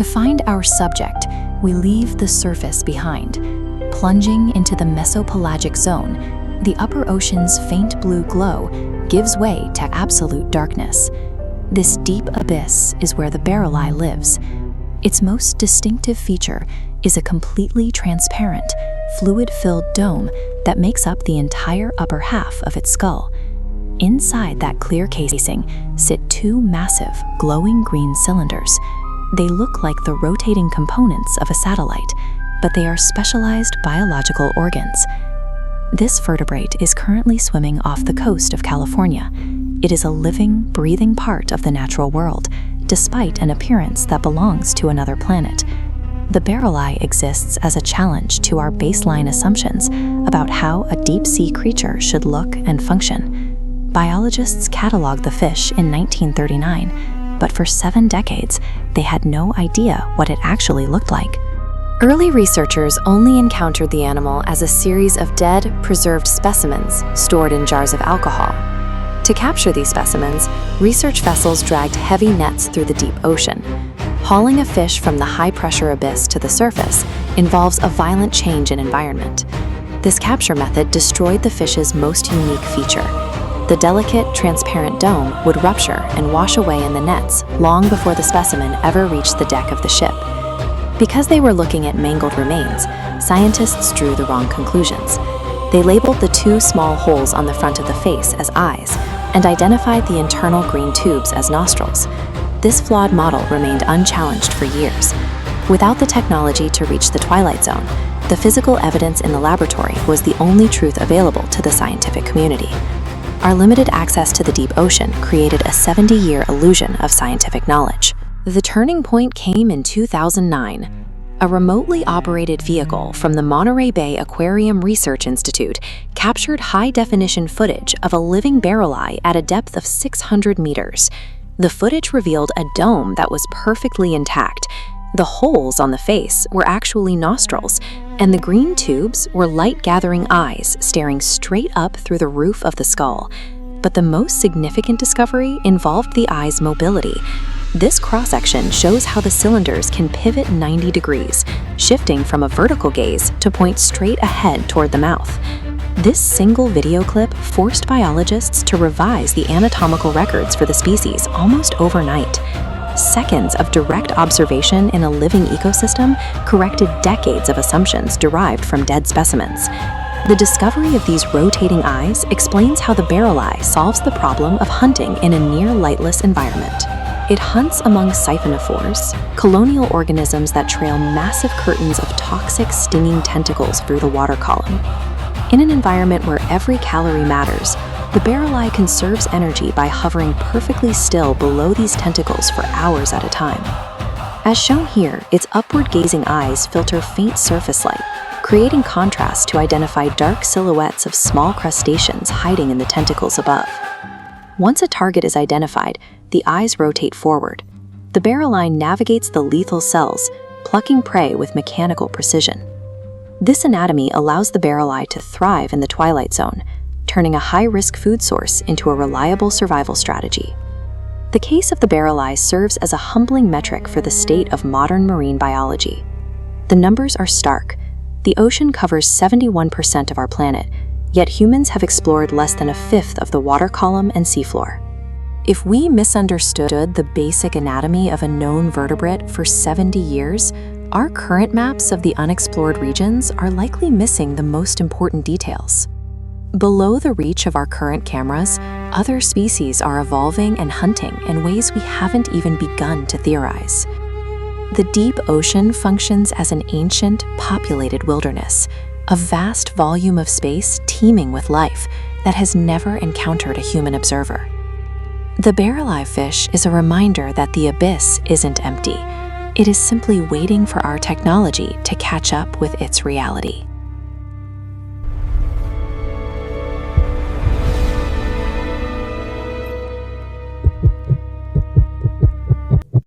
To find our subject, we leave the surface behind. Plunging into the mesopelagic zone, the upper ocean's faint blue glow gives way to absolute darkness. This deep abyss is where the barrel eye lives. Its most distinctive feature is a completely transparent, fluid-filled dome that makes up the entire upper half of its skull. Inside that clear casing sit two massive, glowing green cylinders. They look like the rotating components of a satellite, but they are specialized biological organs. This vertebrate is currently swimming off the coast of California. It is a living, breathing part of the natural world, despite an appearance that belongs to another planet. The barrel eye exists as a challenge to our baseline assumptions about how a deep-sea creature should look and function. Biologists cataloged the fish in 1939, but for 7 decades, they had no idea what it actually looked like. Early researchers only encountered the animal as a series of dead, preserved specimens stored in jars of alcohol. To capture these specimens, research vessels dragged heavy nets through the deep ocean. Hauling a fish from the high-pressure abyss to the surface involves a violent change in environment. This capture method destroyed the fish's most unique feature. The delicate, transparent dome would rupture and wash away in the nets long before the specimen ever reached the deck of the ship. Because they were looking at mangled remains, scientists drew the wrong conclusions. They labeled the 2 small holes on the front of the face as eyes and identified the internal green tubes as nostrils. This flawed model remained unchallenged for years. Without the technology to reach the twilight zone, the physical evidence in the laboratory was the only truth available to the scientific community. Our limited access to the deep ocean created a 70-year illusion of scientific knowledge. The turning point came in 2009. A remotely operated vehicle from the Monterey Bay Aquarium Research Institute captured high-definition footage of a living barrel eye at a depth of 600 meters. The footage revealed a dome that was perfectly intact. The holes on the face were actually nostrils, and the green tubes were light-gathering eyes staring straight up through the roof of the skull. But the most significant discovery involved the eye's mobility. This cross-section shows how the cylinders can pivot 90 degrees, shifting from a vertical gaze to point straight ahead toward the mouth. This single video clip forced biologists to revise the anatomical records for the species almost overnight. Seconds of direct observation in a living ecosystem corrected decades of assumptions derived from dead specimens. The discovery of these rotating eyes explains how the barrel eye solves the problem of hunting in a near-lightless environment. It hunts among siphonophores, colonial organisms that trail massive curtains of toxic, stinging tentacles through the water column. In an environment where every calorie matters, the barrel eye conserves energy by hovering perfectly still below these tentacles for hours at a time. As shown here, its upward-gazing eyes filter faint surface light, creating contrast to identify dark silhouettes of small crustaceans hiding in the tentacles above. Once a target is identified, the eyes rotate forward. The barrel eye navigates the lethal cells, plucking prey with mechanical precision. This anatomy allows the barrel eye to thrive in the twilight zone, turning a high-risk food source into a reliable survival strategy. The case of the barrel eye serves as a humbling metric for the state of modern marine biology. The numbers are stark. The ocean covers 71% of our planet, yet humans have explored less than 1/5 of the water column and seafloor. If we misunderstood the basic anatomy of a known vertebrate for 70 years, our current maps of the unexplored regions are likely missing the most important details. Below the reach of our current cameras, other species are evolving and hunting in ways we haven't even begun to theorize. The deep ocean functions as an ancient, populated wilderness, a vast volume of space teeming with life that has never encountered a human observer. The barrel eye fish is a reminder that the abyss isn't empty. It is simply waiting for our technology to catch up with its reality.